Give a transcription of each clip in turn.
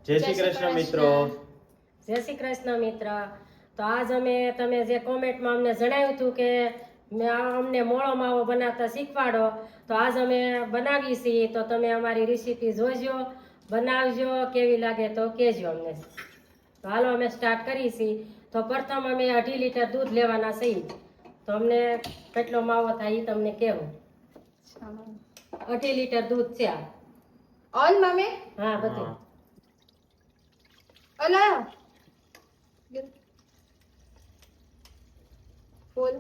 જય શ્રી કૃષ્ણ મિત્રો. જય શ્રી કૃષ્ણ મિત્ર. તો આજ અમે તમે જે કોમેન્ટમાં અમને જણાવ્યું હતું કે અમને મોળો માવો બનાવતા શીખવાડો, તો આજ અમે બનાવીએ છીએ. તો તમે અમારી રેસીપી જોજો, બનાવજો, કેવી લાગે તો કહેજો અમને. તો હાલો અમે સ્ટાર્ટ કરીએ છીએ. તો પ્રથમ અમે 2.5 લીટર દૂધ લેવાના છીએ. તો અમને કેટલો માવો થાય એ તમને કહેવું. 2.5 લીટર દૂધ છે આ. ઓન મમ્મી હા બધું. ઓલા ફૂલ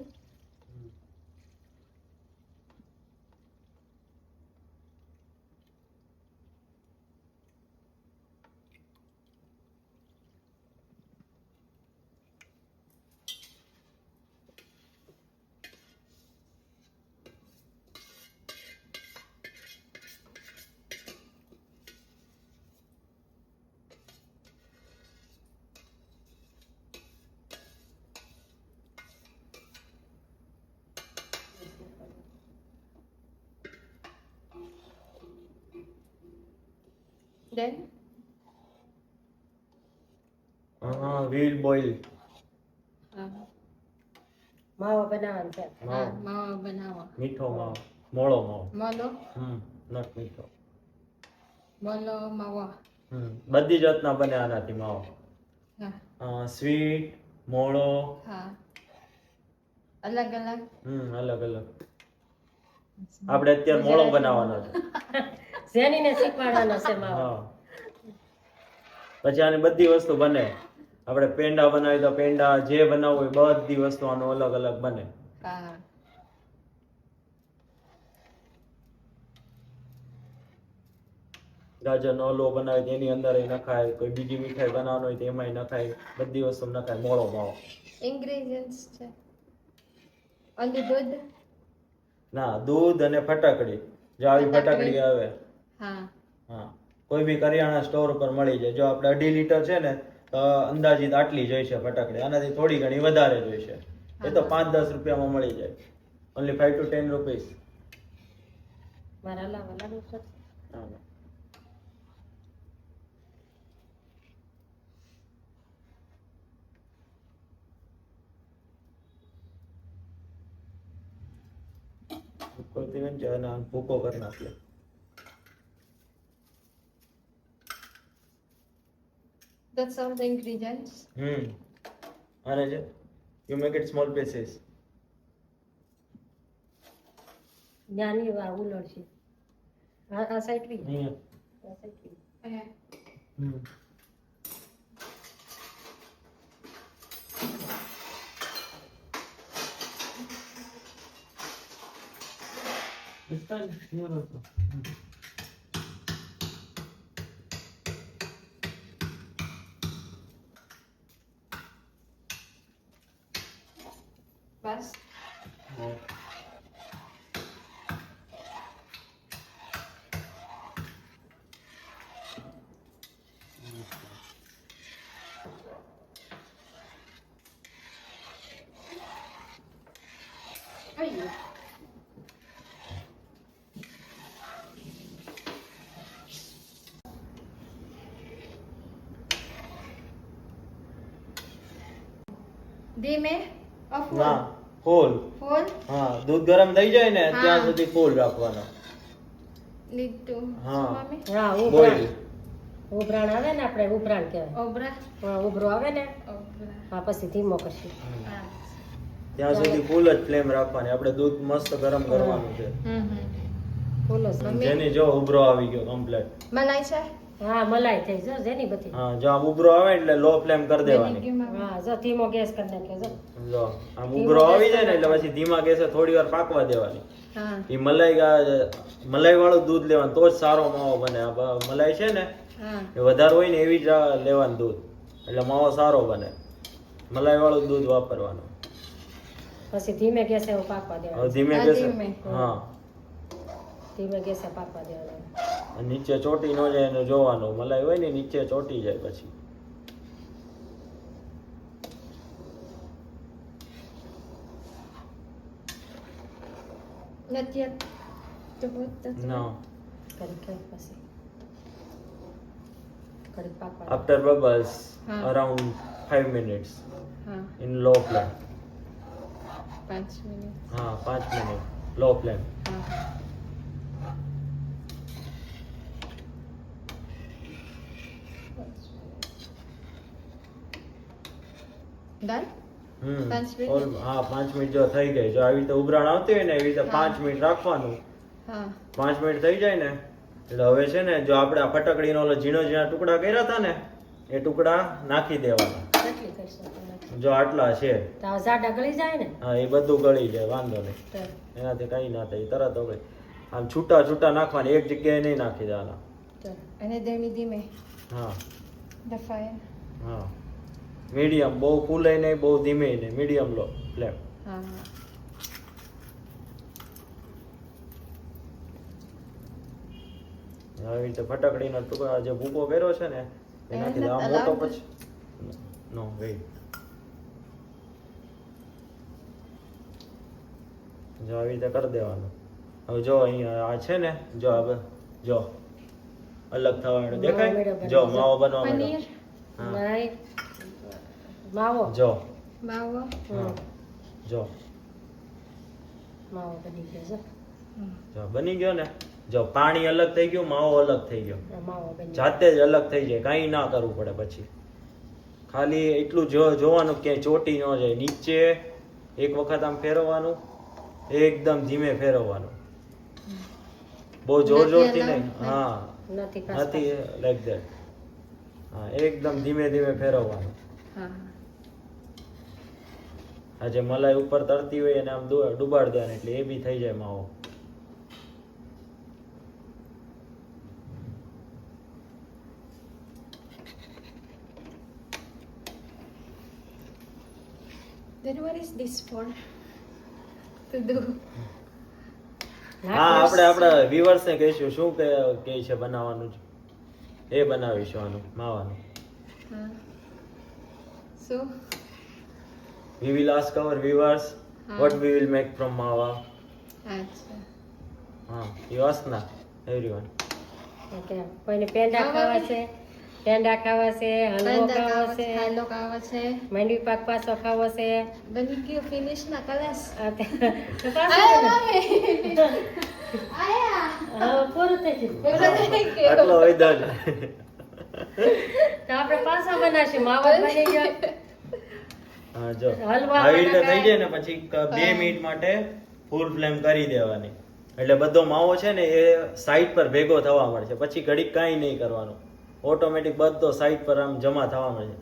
then વ્હીલ બોઇલ માવો બનાવવાનો છે. માવો બનાવો. મીઠો માવો, મોળો માવો. મોલો નટ મીઠો. મોલો માવો. બધી જાતના બને આનાથી માવો. હા સ્વીટ, મોળો, હા અલગ અલગ. અલગ અલગ. આપણે અત્યારે મોળો બનાવવાનો છે. જેનીને શીખવાડવાનો છે માવો. હા. પછી આની બધી વસ્તુ બને. આપણે પેંડા બનાવી તો પેંડા, જે બનાવવું હોય બધી વસ્તુ આનો અલગ અલગ બને. હા ગાજરનો હલવો બનાવે તો એની અંદર નખાય, કોઈ બીજી મીઠાઈ બનાવવાની હોય તો એમાંય નખાય, બધી વસ્તુ નખાય. મોળો માવો. ઇન્ગ્રેડિયન્ટ્સ છે ઓનલી દૂધ. ના, દૂધ અને ફટાકડી. જો આવી ફટાકડી આવે. હા હા, કોઈ બી કરિયાણા સ્ટોર પર મળી જાય. જો આપણે 2.5 લીટર છે ને તો અંદાજિત આટલી જોઈશે ફટાકડી. આનાથી થોડી ઘણી વધારે જોઈશે. એ તો 5-10 રૂપિયામાં મળી જાય. Only 5 to 10 rupees. મારા લાવા લાડુ છે. ભૂકો કરી નાખીએ. that's all the ingredients. આને છે you make it small pieces. જ્ઞાની વા ઉલળ છે. આ સાઈડ બી. અહીંયા. આ સાઈડ બી. બસ ધીમે ના, ફૂલ. ફૂલ હા, દૂધ ગરમ થઈ જાય ને હા. ત્યાં સુધી ફૂલ રાખવાનો. લીધું. હા. મમ્મી હા બોઇલ. ઉભરાણ આવે ને, આપણે ઉભરાણ કહેવાય. ઓબરા હા, ઉભરો આવે ને ઓબરા હા પછી ધીમો કરશું. હા ત્યાં સુધી ફૂલ જ ફ્લેમ રાખવાની. આપણે દૂધ મસ્ત ગરમ કરવાનું છે. ફૂલો છે. મમ્મી. જેની જો ઉભરો આવી ગયો કમ્પ્લીટ. મલાઈ છે. હા મલાઈ થઈ જો જેની બધી. હા, જો આમ ઉભરો આવે એટલે લો ફ્લેમ કરી દેવાની. હા જો ધીમો ગેસ કરી નાખ્યો જો. જો આમ ઉભરો આવી જાય ને એટલે પછી ધીમા ગેસે થોડી વાર પાકવા દેવાની. હા એ મલાઈ વાળું દૂધ લેવાનું તો જ સારો માવો બને. આ મલાઈ છે ને હા એ વધારે હોય ને એવી જ લેવાનું દૂધ, એટલે માવો સારો બને. મલાઈ વાળું દૂધ વાપરવાનું. પછી ધીમે ગેસે એવું પાકવા હવે દેવાનું. ધીમે હા, ગેસે. ધીમે. હા, ધીમે ગેસે પાકવા દેવાનું. અને નીચે ચોટી ન જાય એને જોવાનું. મલાઈ હોય ને નીચે ચોટી જાય પછી. નથી તો ના, કરી પછી ઘડીક પાકવા after bubbles હા. around 5 minutes હા in low flame. 5 મિનિટ હા 5 મિનિટ low flame. હા ડન હમ 5 મિનિટ? હા 5 મિનિટ જો થઈ ગઈ, જો આવી રીતે ઉભરાણ આવતી હોય ને એવી રીતે હા. 5 મિનિટ રાખવાનું. હા 5 મિનિટ થઈ જાય ને એટલે હવે છે ને જો આપણે આ ફટકડીનો ઓલો ઝીણા ટુકડા કર્યા હતા ને એ ટુકડા નાખી દેવાના. કેટલી કરશો તમે? જો આટલા છે તો આ જાડા ગળી જાય ને હા એ બધું ગળી જાય, વાંધો નહીં, તો એનાથી કઈ ના થાય, તરત હવે આમ છૂટા છૂટા નાખવાની, એક જગ્યાએ નહીં નાખી દેવાના. તો અને ધીમે ધીમે હા દફાય હા મીડિયમ, બહુ ફૂલે નહીં બહુ ધીમે નહીં, મીડિયમ લો ફ્લેમ. હા આવી રીતે ફટકડીનો ટુકડા જે ભૂકો કર્યો છે ને એ નાખી દે. આ એને મોટો allowed? પછી નો વેઇટ. જો આવી રીતે કરી દેવાનું. હવે જો અહીંયા આ છે ને જો હવે જો અલગ થવા માંડ્યો, દેખાય? જો માવો બનવા પનીર માંડ્યો. હા નહીં માવો જો માવો હા જો માવો બની ગયો છે. જો બની ગયો ને, જો પાણી અલગ થઈ ગયું, માવો અલગ થઈ ગયો, આ માવો બની ગયો. જાતે જ અલગ થઈ જાય, કાંઈ ના કરવું પડે. પછી ખાલી એટલું જોવાનું કે ચોટી ન જાય, નીચે એક વખત આમ ફેરવવાનું, એકદમ ધીમે ફેરવવાનું, બહુ જોર જોરથી નહીં. હા નથી નથી લાઈક ધેટ. હા એકદમ ધીમે ધીમે ફેરવવાનું. હા આ જે મલાઈ ઉપર તરતી હોય એને આમ ડુબાડ દેવાની એટલે એ બી થઈ જાય માવો. then what is this for to do હા આપણે આપણા વ્યુઅર્સ ને કહીશું શું કે છે બનાવવાનું છે એ બનાવીશું આનું માવાનું. so We will ask our viewers what we will make from mawa. acha You ask na everyone. Okay કોઈને પેંડા ખાવા છે, પેંડા ખાવા છે, હલવો ખાવો છે, હાલો ખાવા છે માંડવી પાક પાછો ખાવો છે. બની ગયું ફિનિશ ના કલાસ આ તે- તો આયા પાછો મમ્મી આયા હવે પૂરું થઈ ગયું. પૂરો થઈ ગયો આટલો વૈદા જ. તો આપણે પાછો બનાવશું. માવો બની ગયો. હા જો હલવા આવી રીતે થઈ બટાકા. જાય ને પછી 2 મિનિટ માટે ફૂલ ફ્લેમ કરી દેવાની એટલે બધો માવો છે ને એ સાઈડ પર ભેગો થવા મળશે. પછી ઘડીક કાંઈ નહીં કરવાનું, ઓટોમેટિક બધો સાઈડ પર આમ જમા થવા મળશે.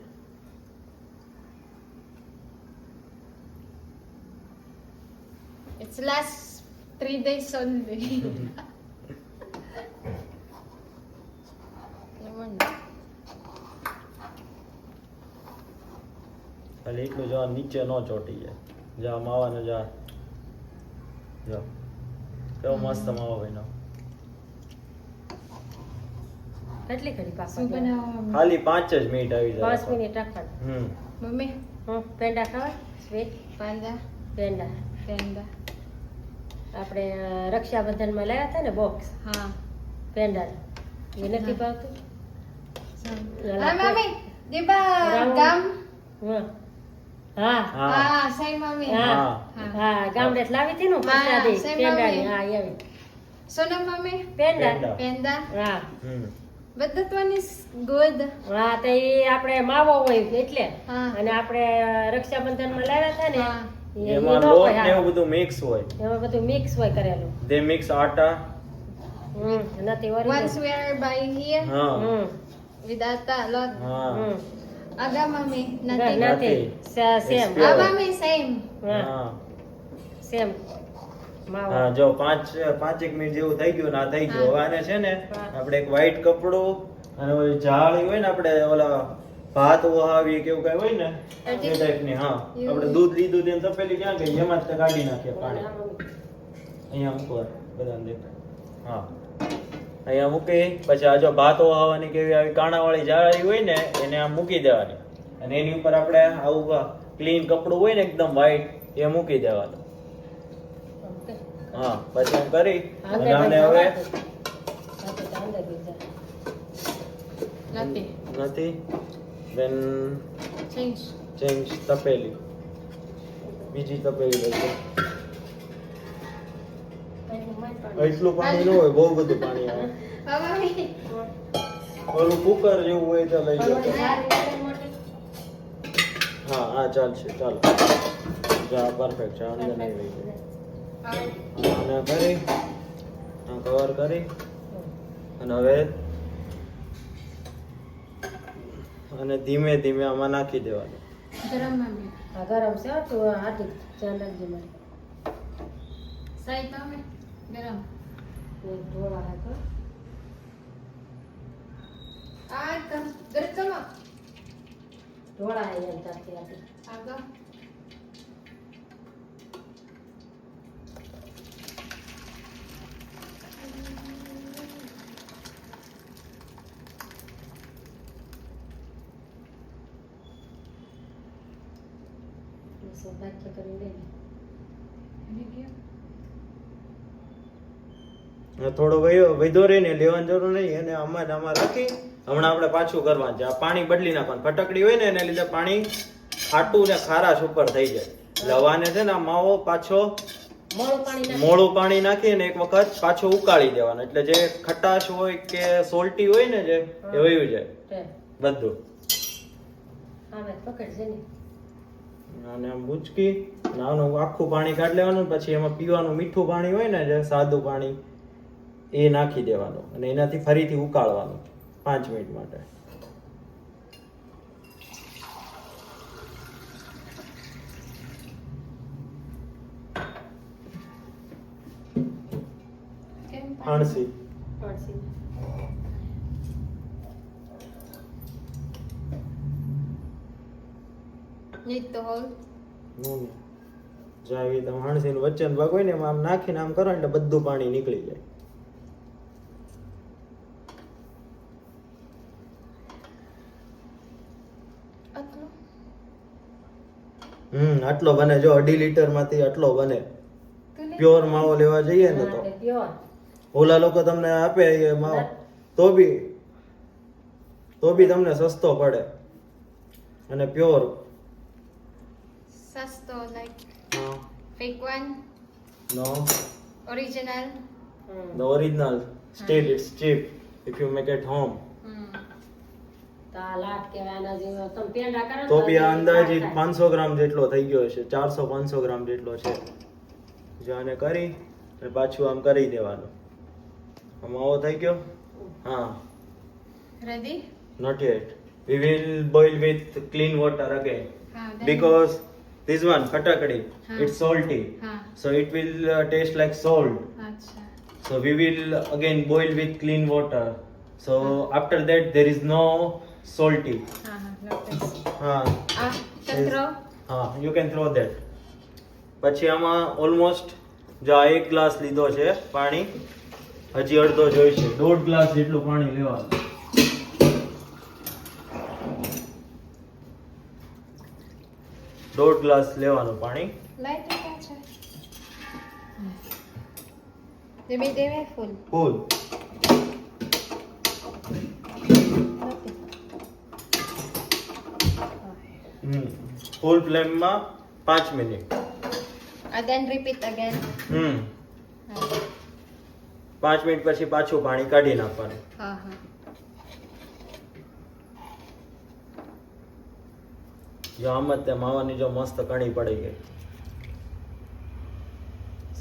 it's last 3 days only lemon ખાલી એટલું જો નીચે ન ચોટી જાય. જા માવાનો જા જો કેવો મસ્ત માવો બન્યો. કેટલી ઘડી પાકવા શું દે? બનાવવા ખાલી 5 જ મિનિટ આવી જાય. 5 મિનિટ રાખવાનું. મમ્મી પેંડા ખાવા સ્વીટ પાંદા પેંડા પેંડા આપણે રક્ષાબંધનમાં લાવ્યા હતા ને બોક્સ હા પેંડા એ નથી ભાવતું. હા મમ્મી દીપા રાઉન્ડ. ગામ હા હા હા હા સહી મમ્મી હા હા હા ગામડે લાવી હતી ને હા, પ્રસાદી સેમ પેંડાની. મમ્મી. હા એવી સોનમ મમ્મી પેંડા પેંડા. પેંડા હા હમ but that one is good હા તો એ આપણે માવો હોય એટલે હા અને આપણે રક્ષાબંધનમાં લાવ્યા હતા ને હા. એ એમાં ન લોટ હોય, ને હા. એવું બધું મિક્સ હોય. એમાં બધું મિક્સ હોય કરેલું. They mix આટા. નથી once original. we are buying here હા with ata lot હા aga mami નથી nothing same It's ah pure. mami same હા સેમ માવો હા જો 5 મિનિટ જેવું થઈ ગયું ને આ થઈ ગયું. હવે આને છે ને હા. આપણે એક વ્હાઈટ કપડું અને ઓલી જાળી હોય ને આપણે ઓલા ભાત વહાવી કે એવું કઈ હોય ને એ ટાઈપની. હા આપણે દૂધ લીધું તેમ તપેલી ક્યાં ગઈ એમાં જ તે કાઢી નાખીએ પાણી. અહીંયા મૂકો બધાને દેખાય. હા અહીંયા મૂકી પછી આ જો ભાત વહાવાની કેવી આવી કાણાવાળી જાળી હોય ને એને આમ મૂકી દેવાની અને એની ઉપર આપણે આવું ક્લીન કપડું હોય ને એકદમ વ્હાઈટ એ મૂકી દેવાનું. ઓકે. હા પછી એમ કરી અને અંદર આને ભરી હવે દેવાનું. હા, તો અંદર ભરી દેવાનું. nothing નથી then Change. change તપેલી, બીજી તપેલી લેજો. એટલું પાણી ન હોય, બહુ બધું પાણી આવે. Mami. ઓલું કુકર જેવું હોય તો લઈ જાઓ. હા હા ચાલશે, ચાલો. જા પરફેક્ટ છે, અંદર નહીં લઈ જાઓ. અને કરી કવર કરી અને હવે અને ધીમે ધીમે આમાં નાખી દેવાનું. Garam mami. આ ગરમ છે તો આટી ચાલ નાખજે મારે Side mami. Garam. એક ઢોળા હાથો Ah, garam sama. ઢોળા હે એમ તાતી આટી Aga. सब बाकी કરી લે Ini dia. થોડો વૈધો રહીને લેવાની જરૂર નહીં, અને આમાં ને આમાં રાખી હમણાં આપણે પાછું કરવાનું છે. આ પાણી બદલી નાખવાનું. ફટકડી હોય ને એને લીધે પાણી ખાટું ને ખારાશ ઉપર થઈ જાય. એટલે હવાને છે ને આ માવો પાછો મોળું પાણી નાખી અને એક વખત પાછો ઉકાળી દેવાનો, એટલે જે ખટાશ હોય કે સોલ્ટી હોય ને જે એ વયું જાય બધું. હવે પકડજે ને અને આમ બુચકી નાનું આખું પાણી કાઢી લેવાનું. પછી એમાં પીવાનું મીઠું પાણી હોય ને જે સાદું પાણી એ નાખી દેવાનું અને એનાથી ફરીથી ઉકાળવાનું 5 મિનિટ માટે. હાણસી Need to hold. નું જાવી તમે હાણસીનું વચ્ચેનો ભાગ હોય ને એમાં આમ નાખીને આમ કરો એટલે બધું પાણી નીકળી જાય. Atlo. આટલો બને. જો 2.5 લીટર માંથી આટલો બને. પ્યોર માવો લેવા જઈએ ને તો પ્યોર ઓલા લોકો તમને આપે એ માવો તો બી તમને સસ્તો પડે અને pure. Sasto like fake one. No, Original. the original. Still it's cheap if you make at home. તા લાટ કેવાના જેવો તમે પેંડા કરો તો બી આ અંદાજિત 500 ગ્રામ જેટલો થઈ ગયો છે. 400-500 ગ્રામ જેટલો છે. જો આને કરી અને પાછું આમ કરી દેવાનું. આ માવો થઈ ગયો. હા, Ready? not yet. We will boil with clean water again Then. because this one khatakadi it's salty, हाँ. so it will taste like salt. अच्छा. So we will again boil with clean water. So after that there is no salty. हाँ हाँ like this. हाँ, Can throw. हाँ, you can throw that. પછી આમાં almost જો આ 1 ગ્લાસ લીધો છે પાણી, હજી અડધો જોઈશે. 1.5 ગ્લાસ જેટલું પાણી લેવાનું. દોઢ ગ્લાસ લેવાનું પાણી. Light क्या है? Demi demi full. Full. Full ફ્લેમમાં 5 minute. And then repeat again. 5 minute પછી પાછું પાણી કાઢી નાખવાનું. हाँ हाँ. જો આમ જ તે માવાની જો મસ્ત કણી પડી ગઈ.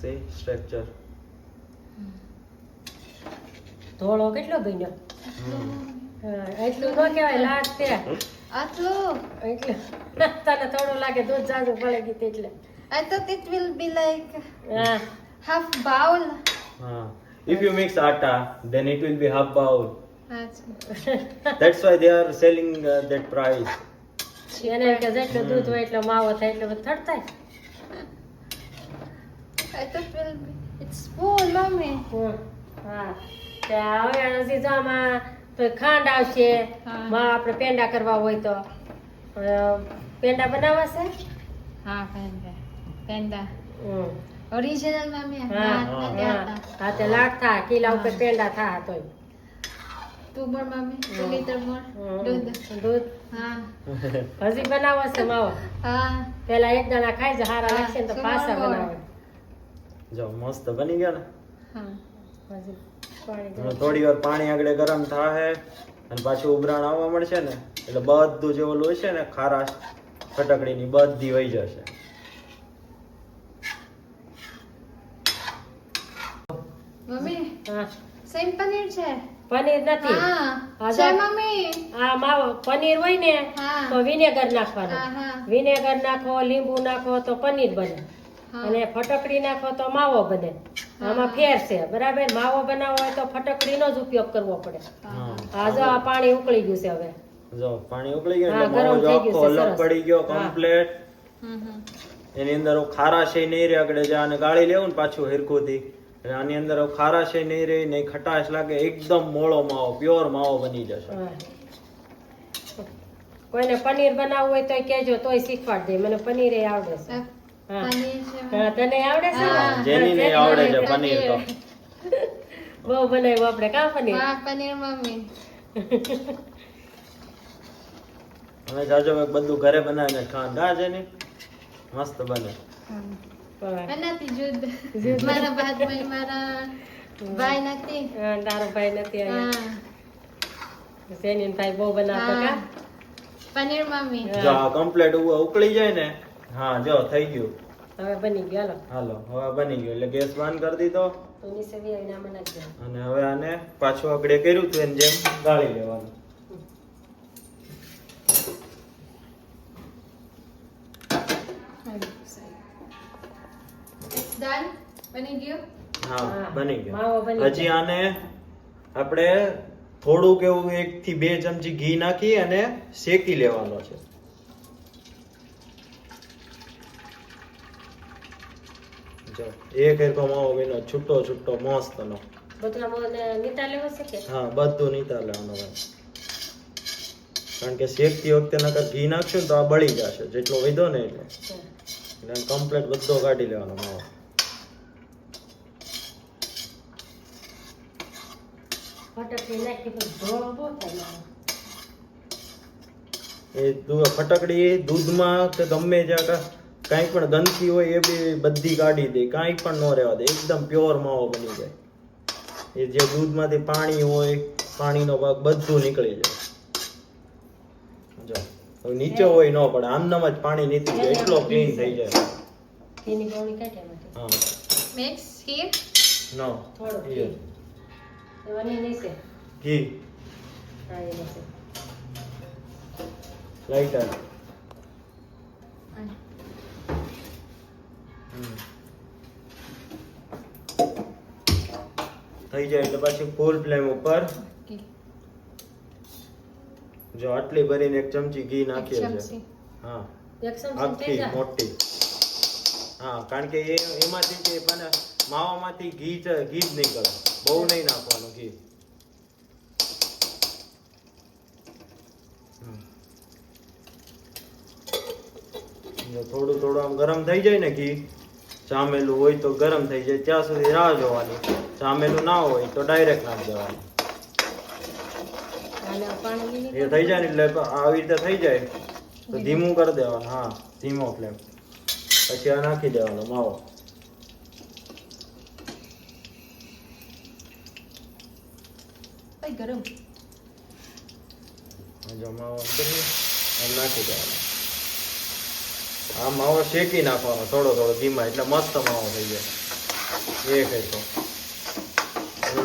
C structure. ધોળો કેટલો બન્યો. એટલું ન કહેવાય લાટ તે Atlo. એટલે તને થોડું લાગે દૂધ જાજુ પડે ગઈ એટલે I thought it will be like હા half bowl. હા, if you mix atta then it will be half bowl. Achha. That's why they are selling that price. એને એમ કે જેટલું દૂધ હોય એટલો માવો થાય એટલે બધું થડ થાય. I thought will be. It's full, mommy. હા તે હવે હજી જો આમાં તો ખાંડ આવશે. હા. માં આપણે પેંડા કરવા હોય તો પેંડા બનાવવા છે. हाँ panda. Panda. હમ. Original, mommy. हाँ, हाँ, હા તે લાટ થા કિલા ઉપર પેંડા થા તોય 2 more, mommy. 2 liter more. દૂધ Ah. હજી બનાવો છે માવો Ah. પેલા એક દાણા ખાઈ જાય હારા લાગશે ને તો હા, પાછા બરાબર. બનાવે જો મસ્ત બની ગયા ને. Ah. હજી પાણી હવે થોડી વાર પાણી આગળ ગરમ થાય અને પાછું ઉભરાણ આવવા મળશે ને એટલે બધું જે ઓલું હશે ને ખારાશ ફટકડીની બધી વહી જશે. મમ્મી હા સેમ પનીર છે પનીર નથી હા હા, છે જો. મમ્મી આ માવો પનીર હોય ને હા. તો વિનેગર નાખવાનું હા હા વિનેગર નાખો લીંબુ નાખો તો પનીર બને હા. અને ફટકડી નાખો તો માવો બને આમાં ફેર છે બરાબર માવો બનાવવો હોય તો ફટકડીનો જ ઉપયોગ કરવો પડે હા આ જો આ પાણી ઉકળી ગયું છે હવે જો પાણી ઉકળી ગયું હા, એટલે માવો ગરમ જો થઈ આખો ગયું છે, અલગ સરસ. પડી ગયો હા. કમ્પ્લેટ. હમ એની અંદર ખારાશ ય નહીં રહે આગળ જે આને ગાળી લેવું ને પાછું હિરખુંથી એટલે આની અંદર ખારાશ ય નહીં રહે નહીં ખટાશ લાગે એકદમ મોળો માવો પ્યોર માવો બની જશે. હા. કોઈને પનીર બનાવવું હોય તો કહેજો તોય શીખવાડ દે મને પનીર એ આવડે છે હા પનીર છે હા, તને આવડે છે ને? હા, જેની ને હા, આવડે છે જેની પનીર તો. બહુ બનાવ્યું આપણે કા પનીર હા પનીર મમ્મી હવે જાજો ભાઈ બધું ઘરે બનાવીને ખાન ગા જેની મસ્ત બને. હા. એનાથી જુદ મારા ભાઈ મારા ભાઈ નથી હા, તારો ભાઈ નથી અહીંયા હા સેનીન ભાઈ બહુ બનાવતો કા હા. પનીર મમ્મી હા. જો આ કમ્પ્લેટ ઉકળી જાય ને હા જો થઈ ગયું. હવે બની ગયો હાલો હવે બની ગયું એટલે ગેસ બંધ કરી દીધો તો નીચે બી આવીને આમાં નાખી દેવાનું. અને હવે આને પાછું આગળ કર્યું હતું એની જેમ ગાળી લેવાનું. ડન બની ગયું હા હા, બની માવો બની ગયો. હજી આને આપણે થોડુંક એવું 1 થી 2 ચમચી ઘી નાખી અને શેકી લેવાનો છે. જો એક હરખો માવો બન્યો છૂટો છૂટો મસ્તનો. બધું આમાં નીતા લેવો છે કે હા બધું નીતા લેવાનું હોય કારણ કે શેકતી વખતે નકર ઘી નાખશું ને તો આ બળી જશે જેટલો વધો ને એટલો હા. એટલે કમ્પ્લીટ બધો કાઢી લેવાનો માવો. ફટકડી નાખી પછી ધોળો બહુ થાય માવો. એ ફટકડી દૂધમાં કે ગમે જ્યાં કાંઈ પણ ગંદકી હોય એ બી બધી કાઢી દે કાંઈ પણ ન રહેવા દે એકદમ પ્યોર માવો બની જાય. એ જે દૂધમાંથી પાણી હોય પાણીનો ભાગ બધું નીકળી જાય. જો હવે નીચે હોય ન પડે આમનામ જ પાણી નીકળી જાય એટલો ક્લીન થઈ જાય. ઘીની ગોળી કાઢી એમાંથી. હા મિક્સ હિયર નો થોડું એ ઘી એવાની નીચે ઘી હા એ નીચે લાઈટર થઈ જાય એટલે પછી ફૂલ ફ્લેમ ઉપર જો આટલી ભરીને 1 ચમચી ઘી નાખીએ છે. હા એક ચમચી થઈ આખી જાય મોટી. હા કારણ કે એમાંથી જે બને માવામાંથી ઘી જ નીકળે બહુ નહીં નાખવાનું ઘી. જો થોડું થોડું આમ ગરમ થઈ જાય ને ઘી જામેલું હોય તો ગરમ થઈ જાય ત્યાં સુધી રાહ જોવાની. જામેલું ના હોય તો ડાયરેક્ટ નાખી દેવાનું. અને પાણી એ થઈ જાય ને એટલે આવી રીતે થઈ જાય તો ધીમું કરી દેવાનું. હા ધીમો ફ્લેમ પછી આ નાખી દેવાનો માવો. ગરમ જો માવો આમ કરીએ, આમ નાખી દેવાનો. આ માવો શેકી નાખવાનો થોડો થોડો ધીમા એટલે મસ્ત માવો થઈ જાય. એ કહેતો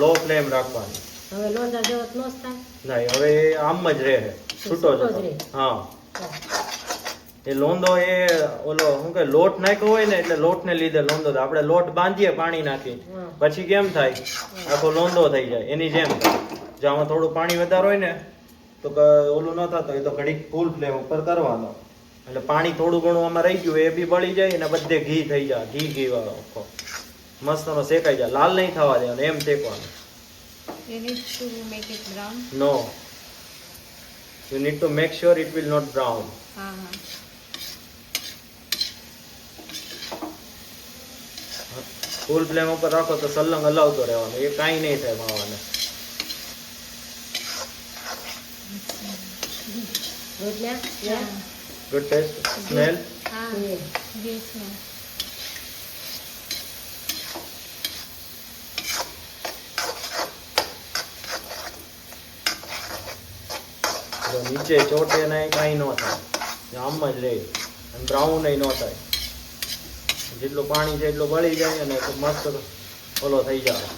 લો ફ્લેમ રાખવાની. હવે લોંદા જેવો તો નો જ થાય નહીં હવે એ આમ જ રહે છૂટો છૂટો જ છૂટો. રહે. હા એ લોંદો એ ઓલો શું કે લોટ નાખ્યો હોય ને એટલે લોટ ને લીધે લોંદો થાય. આપણે લોટ બાંધીએ પાણી નાખી હા. પછી કેમ થાય આખો લોંદો થઈ જાય એની જેમ થાય. જો આમાં થોડું પાણી વધારે હોય ને તો ઓલું ન થતું એ તો ઘડીક ફૂલ ફ્લેમ ઉપર કરવાનો એટલે પાણી થોડું ઘણું આમાં રહી ગયું એ બી બળી જાય અને બધે ઘી થઈ જાય. ઘી વાળો આખો મસ્તનો શેકાઈ જાય. લાલ નહીં થવા દેવાનો એમ શેકવાનું. You need to make it brown. No, you need to make sure it will not brown. હા ફૂલ ફ્લેમ ઉપર રાખો તો સલંગ હલાવતો રહેવાનો એ કાંઈ નહીં થાય માવાને. ગુડ ને ગુડ ટેસ્ટ સ્મેલ હા એ. ગેસમાં નીચે ચોટે નહીં કાંઈ ન થાય આમ જ રહે અને બ્રાઉન ન થાય. જેટલું પાણી છે એટલું બળી જાય અને મસ્ત ઓલો થઈ જાય.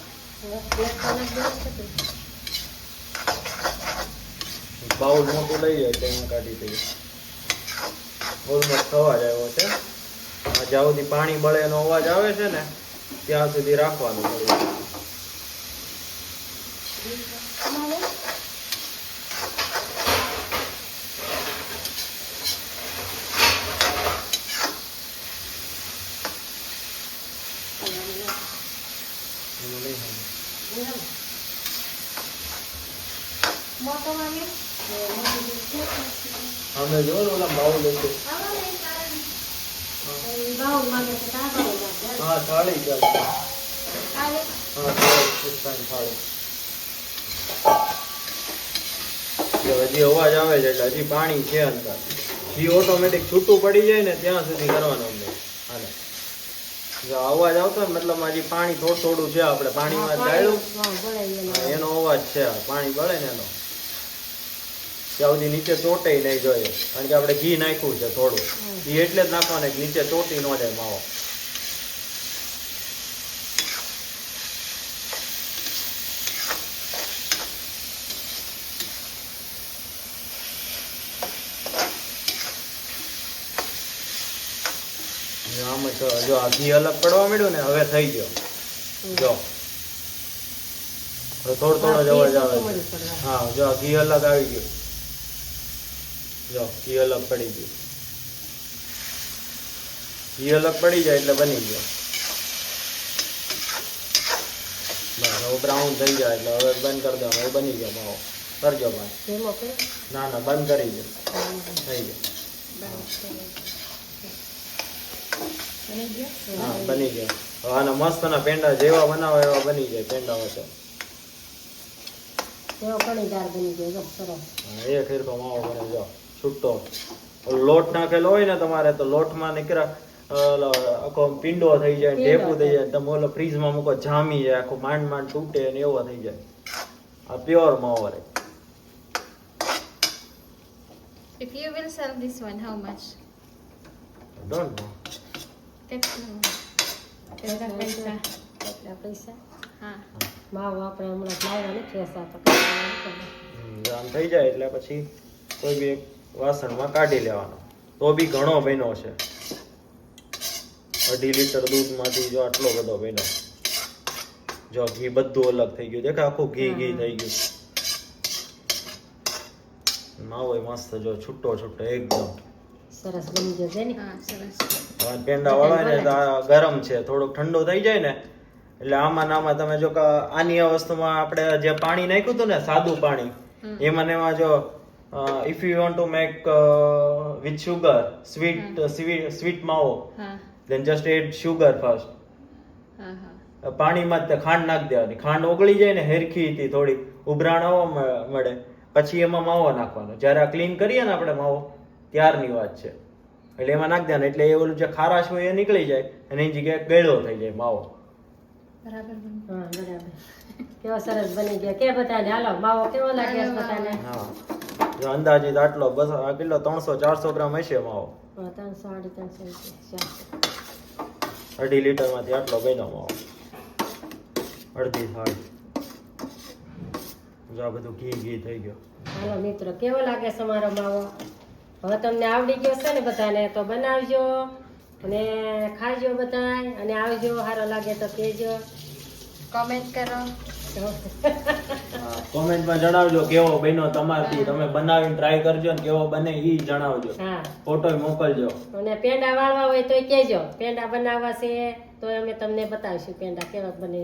બાઉલ મોટું લઈએ એટલે એમાં કાઢી દઈએ. ઓલમોસ્ટ થવા જ આવ્યો છે. જ્યાં સુધી પાણી બળે એનો અવાજ આવે છે ને ત્યાં સુધી રાખવાનું થોડું. મોટો મામી અમે જો ને ઓલા બાઉલ લેશે. હા થાળી ચાલશે. આવે હા થાળી. હજી અવાજ આવે છે એટલે હજી પાણી છે અંદર. ઘી ઓટોમેટિક છૂટું પડી જાય ને ત્યાં સુધી કરવાનું અમને. હાલે જો અવાજ આવતો ને મતલબ હજી પાણી થોડું થોડું છે. આપણે પાણીમાં ગાળ્યું એનો અવાજ છે. પાણી બળે ને એનો ત્યાં સુધી નીચે ચોટે નહીં જોઈએ. કારણ કે આપણે ઘી નાખ્યું છે થોડું. ઘી એટલે જ નાખવાનું કે નીચે ચોટી ન જાય માવો. આમ જો આ ઘી અલગ પડવા માંડ્યું ને હવે થઈ ગયો. જો હવે થોડો થોડો જ અવાજ આવે છે. હા જો આ ઘી અલગ આવી ગયું. જો ઘી અલગ પડી ગયું. ઘી અલગ પડી જાય એટલે બની ગયો. બસ હવે બ્રાઉન થઈ જાય એટલે હવે બંધ કરી દો. હવે બની ગયો માવો. કરજો ભાઈ. ના ના બંધ કરી દો. થઈ ગયો. હા બની ગયો. હવે આના મસ્ત ના પેંડા જેવા બનાવો એવા બની જાય. પેંડા વચ્ચે એક હીરકો માવો બને. જો છૂટો લોટ નાખેલો હોય ને તમારે તો લોટમાં નીકળ્યા આખો પીંડો થઈ જાય, ઢેપું થઈ જાય. તમે ઓલો ફ્રીજમાં મૂકો જામી જાય, આખું માંડ માંડ તૂટે ને એવો થઈ જાય. આ પ્યોર માવો રે. If you will sell this one, how much? Don't know. કેટલા પૈસા? હા. માવો આપણે હમણાં લાવ્યા નથી તો આમ થઈ જાય એટલે પછી કોઈ બી એક વાસણમાં કાઢી લેવાનો. તો બી ઘણો બન્યો છે. 2.5 લીટર દૂધમાંથી જો આટલો બધો બન્યો. જો ઘી બધું અલગ થઈ ગયું. દેખા આખું ઘી ઘી થઈ ગયું. માવો મસ્ત જો છૂટો છૂટો એકદમ સરસ બની ગયો છે ને. હા સરસ. પેંડા વાળા ને ગરમ છે. થોડુંક ઠંડુ થઈ જાય ને એટલે આમાં નામાં તમે જો આની આ વસ્તુમાં આપણે જે પાણી નાખ્યું હતું ને સાદું પાણી એમાં ને એમાં જો if you want to make with sugar sweet માવો then just add sugar first. પાણીમાં ખાંડ નાખી દેવાની. ખાંડ ઓગળી જાય ને હેરખી થોડી ઉભરાણ આવવા મળે પછી એમાં માવો નાખવાનો. જ્યારે આ ક્લીન કરીએ ને આપણે માવો ત્યારની વાત છે. એટલે એમાં નાખી દેવાનું એટલે એ ઓલું જે ખારાશ હોય એ નીકળી જાય અને એની જગ્યાએ ગળ્યો થઈ જાય માવો. બરાબર. હા બરાબર. કેવો સરસ બની ગયો. કે બધાને હાલો માવો કેવો લાગે છે બધાને? હા જો અંદાજિત આટલો બસ આ કિલો 300-400 ગ્રામ હશે માવો. 300-350 2.5 લીટરમાંથી આટલો બન્યો માવો. અડધી થાળી. જો આ બધું ઘી ઘી થઈ ગયો. હાલો મિત્રો કેવો લાગે છે અમારો માવો? હવે તમને આવડી ગયો છે ને બધાને તો બનાવજો અને ખાજો બધાય અને આવજો. સારો લાગે તો કહેજો, કોમેન્ટ કરો. કોમેન્ટમાં જણાવજો કેવો બન્યો તમારથી. તમે બનાવીને ટ્રાય કરજો ને કેવો બને ઈ જણાવજો. હા ફોટો મોકલજો. અને પેંડા વાળવા હોય તો કહેજો. પેંડા બનાવવા છે તો અમે તમને બતાવીશું પેંડા કેવા બને.